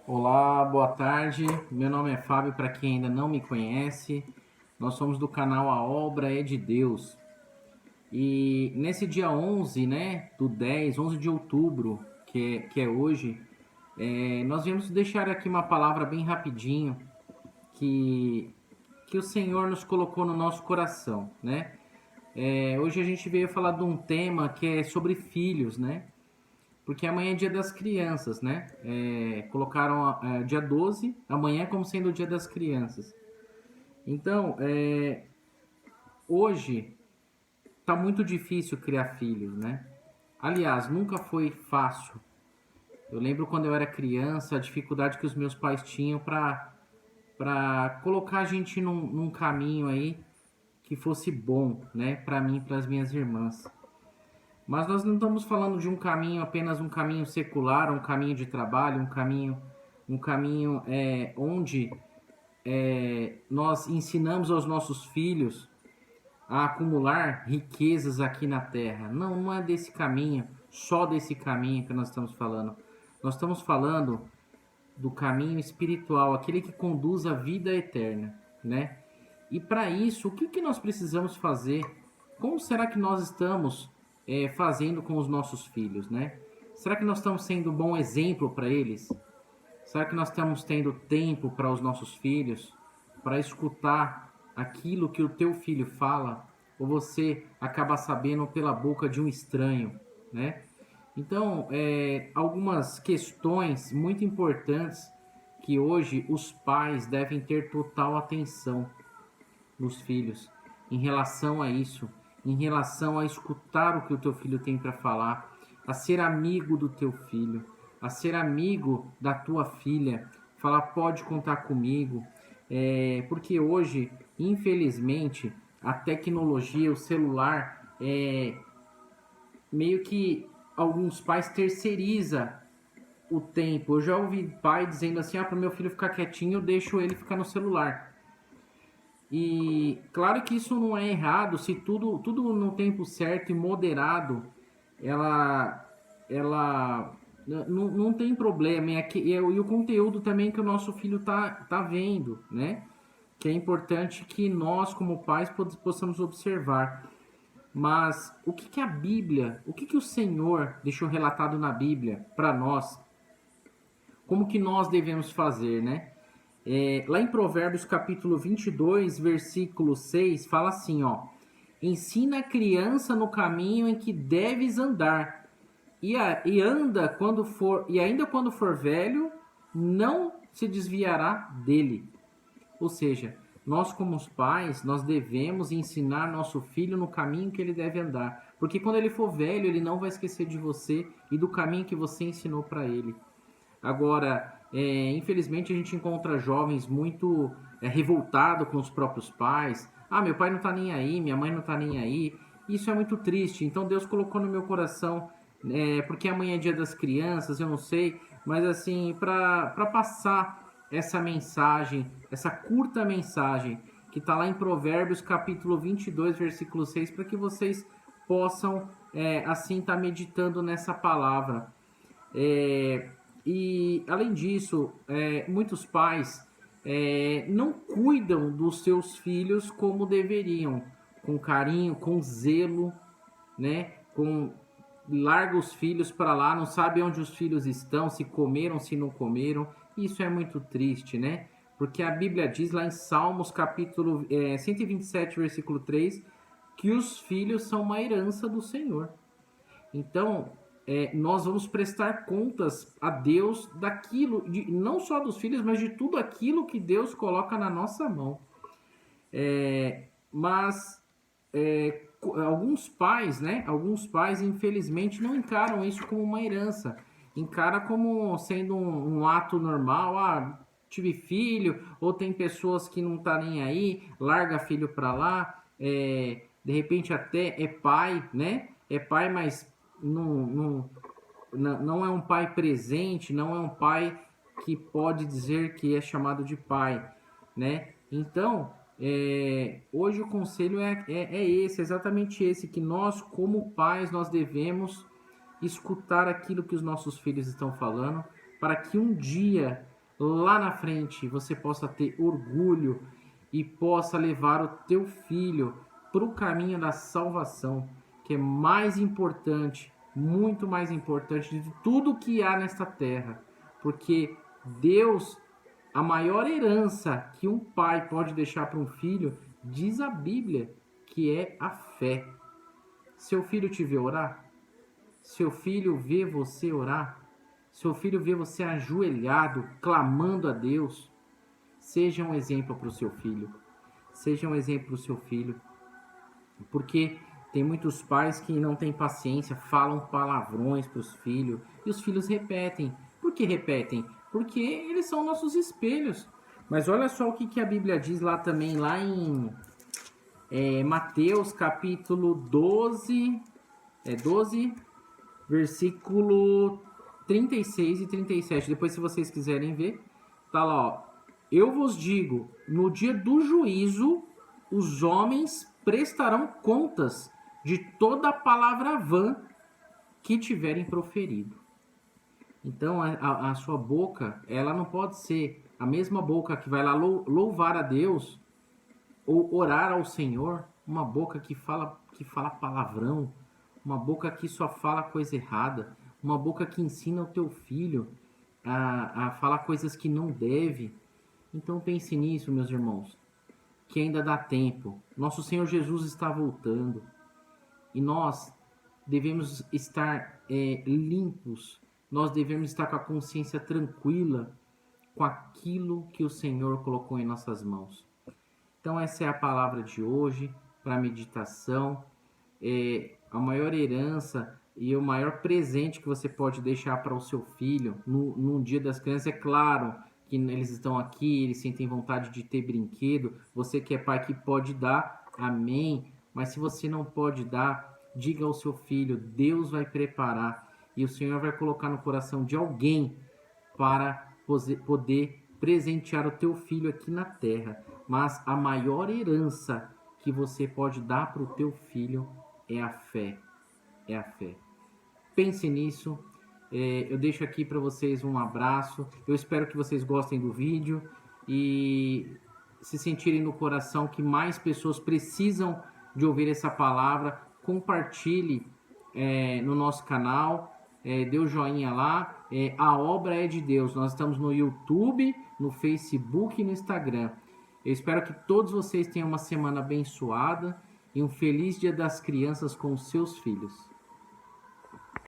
Olá, boa tarde. Meu nome é Fábio, para quem ainda não me conhece. Nós somos do canal A Obra é de Deus. E nesse dia 11, né, do 10, 11 de outubro, que é hoje, nós viemos deixar aqui uma palavra bem rapidinho que, que o Senhor nos colocou no nosso coração, né? Hoje a gente veio falar de um tema que é sobre filhos, né? Porque amanhã é dia das crianças, né? Colocaram dia 12, amanhã como sendo o dia das crianças. Então, hoje tá muito difícil criar filhos, né? Aliás, nunca foi fácil. Eu lembro quando eu era criança, a dificuldade que os meus pais tinham para colocar a gente num caminho aí que fosse bom, né? Para mim e para as minhas irmãs. Mas nós não estamos falando de um caminho, apenas um caminho secular, um caminho de trabalho, um caminho onde nós ensinamos aos nossos filhos a acumular riquezas aqui na terra. Não, não é desse caminho, só desse caminho que nós estamos falando. Nós estamos falando do caminho espiritual, aquele que conduz à vida eterna, né? E para isso, o que nós precisamos fazer? Como será que nós estamos fazendo com os nossos filhos, né? Será que nós estamos sendo um bom exemplo para eles? Será que nós estamos tendo tempo para os nossos filhos, para escutar aquilo que o teu filho fala, ou você acaba sabendo pela boca de um estranho, né? Então, algumas questões muito importantes que hoje os pais devem ter total atenção nos filhos em relação a isso, em relação a escutar o que o teu filho tem para falar, a ser amigo do teu filho, a ser amigo da tua filha, falar pode contar comigo, porque hoje, infelizmente, a tecnologia, o celular, meio que alguns pais terceiriza o tempo. Eu já ouvi pai dizendo assim, para o meu filho ficar quietinho, eu deixo ele ficar no celular. E claro que isso não é errado, se tudo no tempo certo e moderado, ela não tem problema. E o conteúdo também que o nosso filho tá vendo, né? Que é importante que nós, como pais, possamos observar. Mas o que a Bíblia, o que o Senhor deixou relatado na Bíblia para nós? Como que nós devemos fazer, né? Lá em Provérbios capítulo 22, versículo 6, fala assim, ó: ensina a criança no caminho em que deves andar, e anda quando for, e ainda quando for velho, não se desviará dele. Ou seja, nós como os pais, nós devemos ensinar nosso filho no caminho que ele deve andar, porque quando ele for velho, ele não vai esquecer de você e do caminho que você ensinou para ele. Agora, infelizmente a gente encontra jovens muito revoltados com os próprios pais. Ah, meu pai não tá nem aí, minha mãe não tá nem aí. Isso é muito triste. Então Deus colocou no meu coração, porque amanhã é dia das crianças, eu não sei, mas assim, para passar essa mensagem, essa curta mensagem que está lá em Provérbios capítulo 22, versículo 6, para que vocês possam assim estar meditando nessa palavra. É, e além disso, muitos pais não cuidam dos seus filhos como deveriam, com carinho, com zelo, né? Larga os filhos para lá, não sabe onde os filhos estão, se comeram, se não comeram. Isso é muito triste, né? Porque a Bíblia diz lá em Salmos capítulo 127, versículo 3, que os filhos são uma herança do Senhor. Então, nós vamos prestar contas a Deus daquilo, não só dos filhos, mas de tudo aquilo que Deus coloca na nossa mão. Mas alguns pais, né? Alguns pais, infelizmente, não encaram isso como uma herança. Encara como sendo um ato normal. Ah, tive filho, ou tem pessoas que não tá nem aí, larga filho para lá, de repente até é pai, né? É pai, mas não é um pai presente, não é um pai que pode dizer que é chamado de pai, né? Então, hoje o conselho esse, exatamente esse, que nós, como pais, nós devemos escutar aquilo que os nossos filhos estão falando, para que um dia lá na frente você possa ter orgulho e possa levar o teu filho para o caminho da salvação, que é mais importante, muito mais importante de tudo que há nesta terra, porque Deus, a maior herança que um pai pode deixar para um filho, diz a Bíblia, que é a fé. Seu filho te vê orar? Seu filho vê você orar? Seu filho vê você ajoelhado, clamando a Deus? Seja um exemplo para o seu filho. Seja um exemplo para o seu filho. Porque tem muitos pais que não têm paciência, falam palavrões para os filhos e os filhos repetem. Por que repetem? Porque eles são nossos espelhos. Mas olha só o que a Bíblia diz lá também, lá em Mateus capítulo 12, 12, versículo 36 e 37. Depois, se vocês quiserem ver, tá lá, ó. Eu vos digo, no dia do juízo, os homens prestarão contas de toda a palavra vã que tiverem proferido. Então, a sua boca, ela não pode ser a mesma boca que vai lá louvar a Deus ou orar ao Senhor, uma boca que fala palavrão, uma boca que só fala coisa errada, uma boca que ensina o teu filho a falar coisas que não deve. Então pense nisso, meus irmãos, que ainda dá tempo. Nosso Senhor Jesus está voltando e nós devemos estar limpos, nós devemos estar com a consciência tranquila com aquilo que o Senhor colocou em nossas mãos. Então essa é a palavra de hoje para a meditação. A maior herança e o maior presente que você pode deixar para o seu filho no Dia das Crianças. É claro que eles estão aqui, eles sentem vontade de ter brinquedo. Você que é pai que pode dar, amém. Mas se você não pode dar, diga ao seu filho, Deus vai preparar e o Senhor vai colocar no coração de alguém para poder presentear o teu filho aqui na terra. Mas a maior herança que você pode dar para o teu filho é a fé. É a fé. Pense nisso. Eu deixo aqui para vocês um abraço. Eu espero que vocês gostem do vídeo e se sentirem no coração que mais pessoas precisam de ouvir essa palavra. Compartilhe no nosso canal. Dê o joinha lá. A obra é de Deus. Nós estamos no YouTube, no Facebook e no Instagram. Eu espero que todos vocês tenham uma semana abençoada e um feliz Dia das Crianças com os seus filhos.